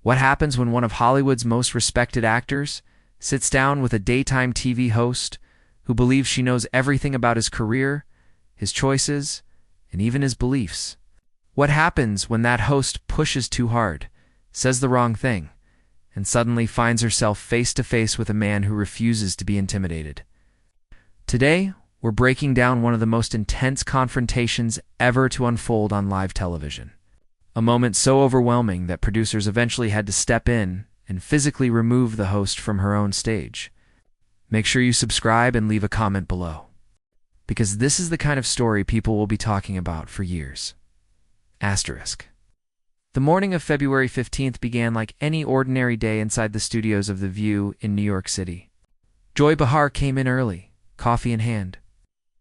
What happens when one of Hollywood's most respected actors sits down with a daytime TV host who believes she knows everything about his career, his choices, and even his beliefs? What happens when that host pushes too hard, says the wrong thing, and suddenly finds herself face to face with a man who refuses to be intimidated? Today, we're breaking down one of the most intense confrontations ever to unfold on live television. A moment so overwhelming that producers eventually had to step in and physically remove the host from her own stage. Make sure you subscribe and leave a comment below, because this is the kind of story people will be talking about for years. Asterisk. The morning of February 15th began like any ordinary day inside the studios of The View in New York City. Joy Behar came in early, coffee in hand,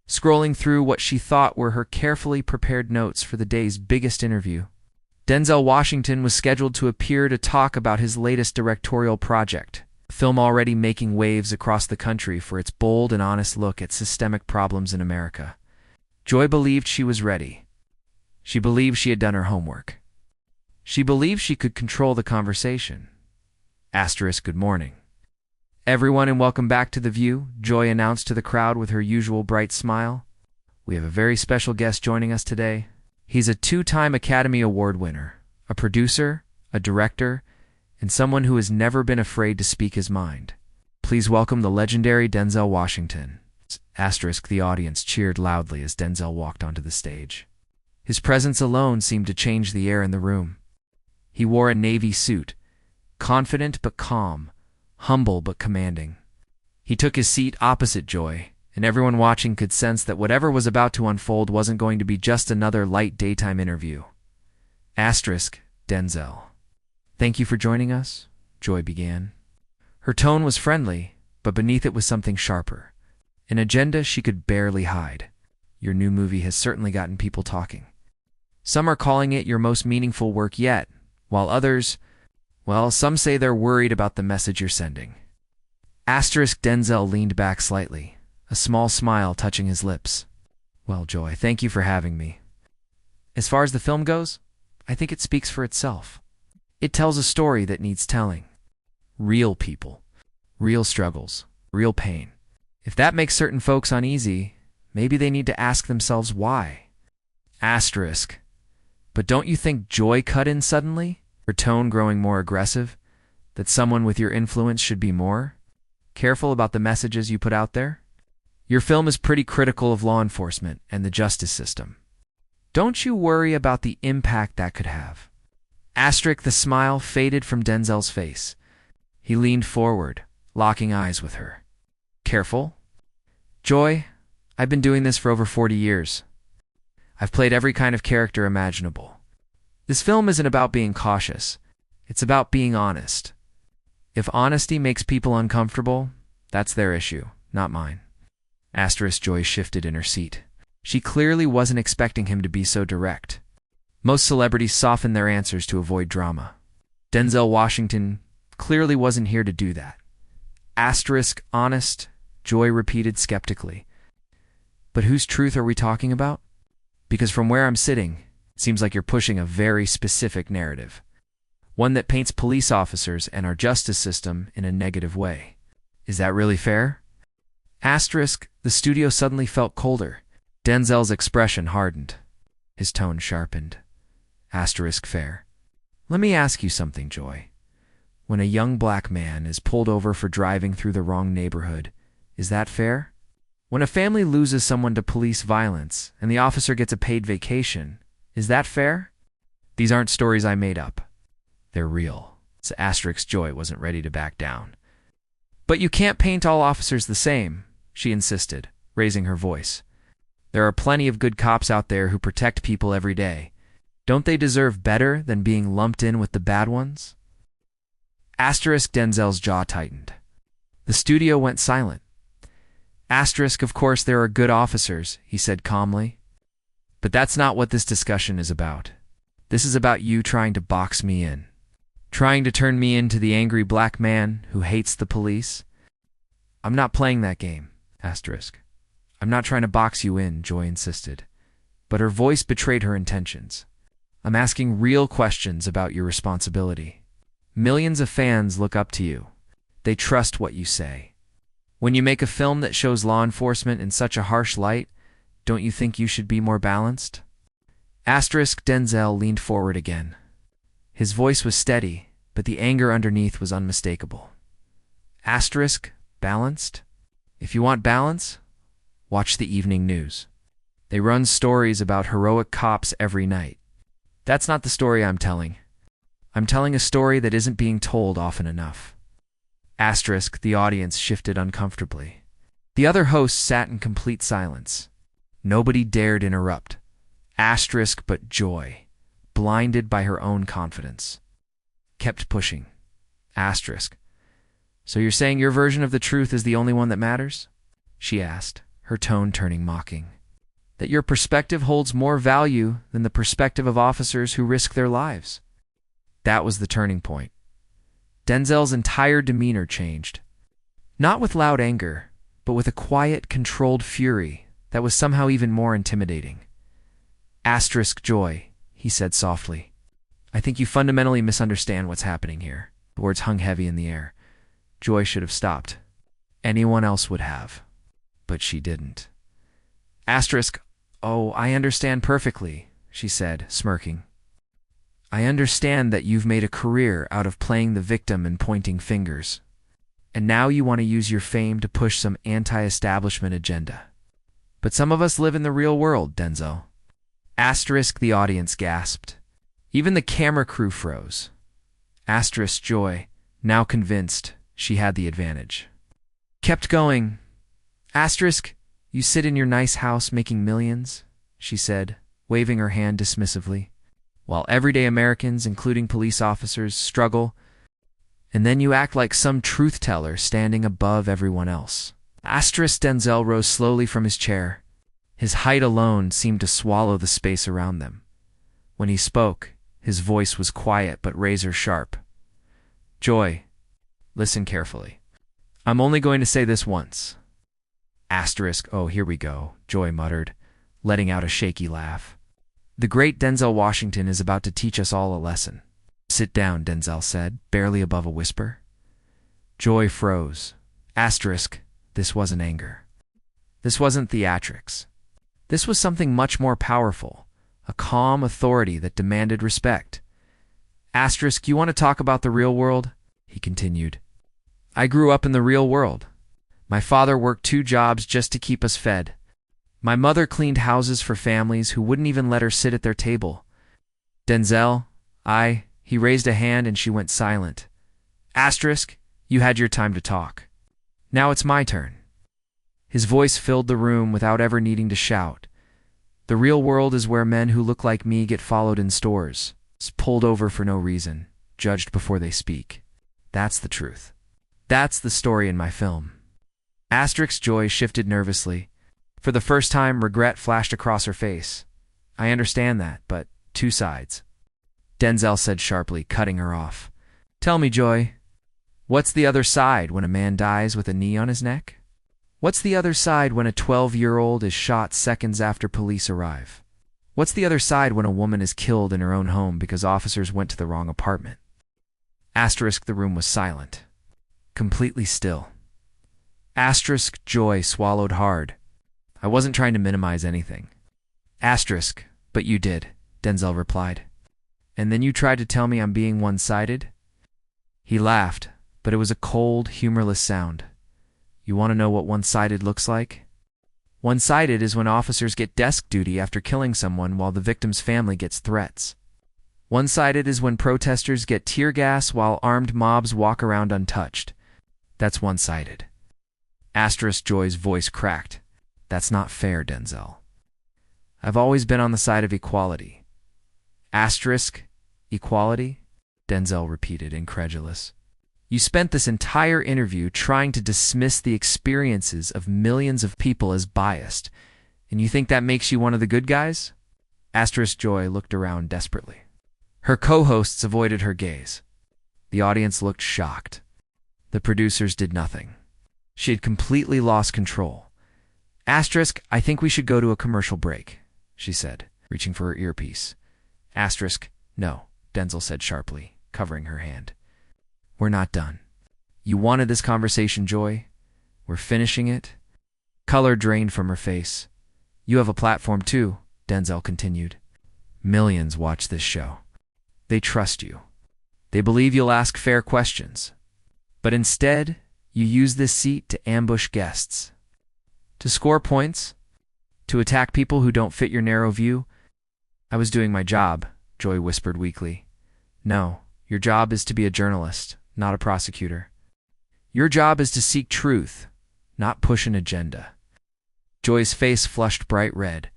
scrolling through what she thought were her carefully prepared notes for the day's biggest interview. Denzel Washington was scheduled to appear to talk about his latest directorial project, a film already making waves across the country for its bold and honest look at systemic problems in America. Joy believed she was ready. She believed she had done her homework. She believed she could control the conversation. Asterisk, good morning, everyone, and welcome back to The View, Joy announced to the crowd with her usual bright smile. We have a very special guest joining us today. He's a two-time Academy Award winner, a producer, a director, and someone who has never been afraid to speak his mind. Please welcome the legendary Denzel Washington. Asterisk, the audience cheered loudly as Denzel walked onto the stage. His presence alone seemed to change the air in the room. He wore a navy suit, confident but calm, humble but commanding. He took his seat opposite Joy, and everyone watching could sense that whatever was about to unfold wasn't going to be just another light daytime interview. Asterisk, Denzel. Thank you for joining us, Joy began. Her tone was friendly, but beneath it was something sharper, an agenda she could barely hide. Your new movie has certainly gotten people talking. Some are calling it your most meaningful work yet, while others, well, some say they're worried about the message you're sending. Asterisk, Denzel leaned back slightly, a small smile touching his lips. Well, Joy, thank you for having me. As far as the film goes, I think it speaks for itself. It tells a story that needs telling. Real people, real struggles, real pain. If that makes certain folks uneasy, maybe they need to ask themselves why. Asterisk. But don't you think Joy cut in suddenly, her tone growing more aggressive, that someone with your influence should be more careful about the messages you put out there? Your film is pretty critical of law enforcement and the justice system. Don't you worry about the impact that could have? Asterisk, the smile faded from Denzel's face. He leaned forward, locking eyes with her. Careful? Joy, I've been doing this for over 40 years. I've played every kind of character imaginable. This film isn't about being cautious. It's about being honest. If honesty makes people uncomfortable, that's their issue, not mine. Asterisk, Joy shifted in her seat. She clearly wasn't expecting him to be so direct. Most celebrities soften their answers to avoid drama. Denzel Washington clearly wasn't here to do that. Asterisk, honest, Joy repeated skeptically. But whose truth are we talking about? Because from where I'm sitting, it seems like you're pushing a very specific narrative. One that paints police officers and our justice system in a negative way. Is that really fair? Asterisk, the studio suddenly felt colder. Denzel's expression hardened. His tone sharpened. Asterisk, fair. Let me ask you something, Joy. When a young black man is pulled over for driving through the wrong neighborhood, is that fair? When a family loses someone to police violence and the officer gets a paid vacation, is that fair? These aren't stories I made up. They're real. So Asterisk, Joy wasn't ready to back down. But you can't paint all officers the same, she insisted, raising her voice. There are plenty of good cops out there who protect people every day. Don't they deserve better than being lumped in with the bad ones? Asterisk, Denzel's jaw tightened. The studio went silent. Asterisk, of course there are good officers, he said calmly. But that's not what this discussion is about. This is about you trying to box me in. Trying to turn me into the angry black man who hates the police. I'm not playing that game, Asterisk. I'm not trying to box you in, Joy insisted. But her voice betrayed her intentions. I'm asking real questions about your responsibility. Millions of fans look up to you. They trust what you say. When you make a film that shows law enforcement in such a harsh light, don't you think you should be more balanced? Denzel leaned forward again. His voice was steady, but the anger underneath was unmistakable. Balanced? If you want balance, watch the evening news. They run stories about heroic cops every night. That's not the story I'm telling. I'm telling a story that isn't being told often enough. The audience shifted uncomfortably. The other hosts sat in complete silence. Nobody dared interrupt. But Joy, blinded by her own confidence, kept pushing. So you're saying your version of the truth is the only one that matters? She asked, her tone turning mocking. That your perspective holds more value than the perspective of officers who risk their lives? That was the turning point. Denzel's entire demeanor changed. Not with loud anger, but with a quiet, controlled fury that was somehow even more intimidating. Joy, he said softly. I think you fundamentally misunderstand what's happening here. The words hung heavy in the air. Joy should have stopped. Anyone else would have. But she didn't. Oh, I understand perfectly, she said, smirking. I understand that you've made a career out of playing the victim and pointing fingers. And now you want to use your fame to push some anti-establishment agenda. But some of us live in the real world, Denzel. The audience gasped. Even the camera crew froze. Joy, now convinced she had the advantage, kept going. You sit in your nice house making millions, she said, waving her hand dismissively, while everyday Americans, including police officers, struggle, and then you act like some truth-teller standing above everyone else. Denzel rose slowly from his chair. His height alone seemed to swallow the space around them. When he spoke, his voice was quiet but razor-sharp. Joy, listen carefully. I'm only going to say this once. Oh, here we go, Joy muttered, letting out a shaky laugh. The great Denzel Washington is about to teach us all a lesson. Sit down, Denzel said, barely above a whisper. Joy froze. This wasn't anger. This wasn't theatrics. This was something much more powerful, a calm authority that demanded respect. You want to talk about the real world? He continued. I grew up in the real world. My father worked 2 jobs just to keep us fed. My mother cleaned houses for families who wouldn't even let her sit at their table. Denzel, he raised a hand and she went silent. You had your time to talk. Now it's my turn. His voice filled the room without ever needing to shout. The real world is where men who look like me get followed in stores, pulled over for no reason, judged before they speak. That's the truth. That's the story in my film. Joy shifted nervously. For the first time, regret flashed across her face. I understand that, but 2 sides. Denzel said sharply, cutting her off. Tell me, Joy, what's the other side when a man dies with a knee on his neck? What's the other side when a 12-year-old is shot seconds after police arrive? What's the other side when a woman is killed in her own home because officers went to the wrong apartment? The room was silent. Completely still. Joy swallowed hard. I wasn't trying to minimize anything. But you did, Denzel replied. And then you tried to tell me I'm being one-sided? He laughed, but it was a cold, humorless sound. You want to know what one-sided looks like? One-sided is when officers get desk duty after killing someone while the victim's family gets threats. One-sided is when protesters get tear gas while armed mobs walk around untouched. That's one-sided. Joy's voice cracked. That's not fair, Denzel. I've always been on the side of equality. Equality? Denzel repeated, incredulous. You spent this entire interview trying to dismiss the experiences of millions of people as biased, and you think that makes you one of the good guys? Joy looked around desperately. Her co-hosts avoided her gaze. The audience looked shocked. The producers did nothing. She had completely lost control. I think we should go to a commercial break, she said, reaching for her earpiece. No, Denzel said sharply, covering her hand. We're not done. You wanted this conversation, Joy? We're finishing it? Color drained from her face. You have a platform too, Denzel continued. Millions watch this show. They trust you. They believe you'll ask fair questions. But instead, you use this seat to ambush guests. To score points? To attack people who don't fit your narrow view? I was doing my job, Joy whispered weakly. No, your job is to be a journalist, not a prosecutor. Your job is to seek truth, not push an agenda. Joy's face flushed bright red.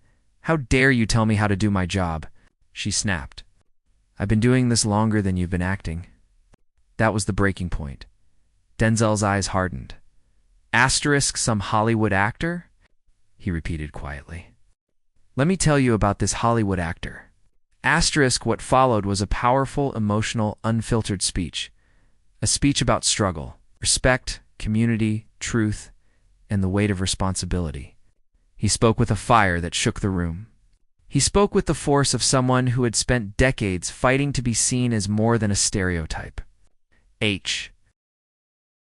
How dare you tell me how to do my job? She snapped. I've been doing this longer than you've been acting. That was the breaking point. Denzel's eyes hardened. Asterisk some Hollywood actor? He repeated quietly. Let me tell you about this Hollywood actor. Asterisk what followed was a powerful, emotional, unfiltered speech. A speech about struggle, respect, community, truth, and the weight of responsibility. He spoke with a fire that shook the room. He spoke with the force of someone who had spent decades fighting to be seen as more than a stereotype. H.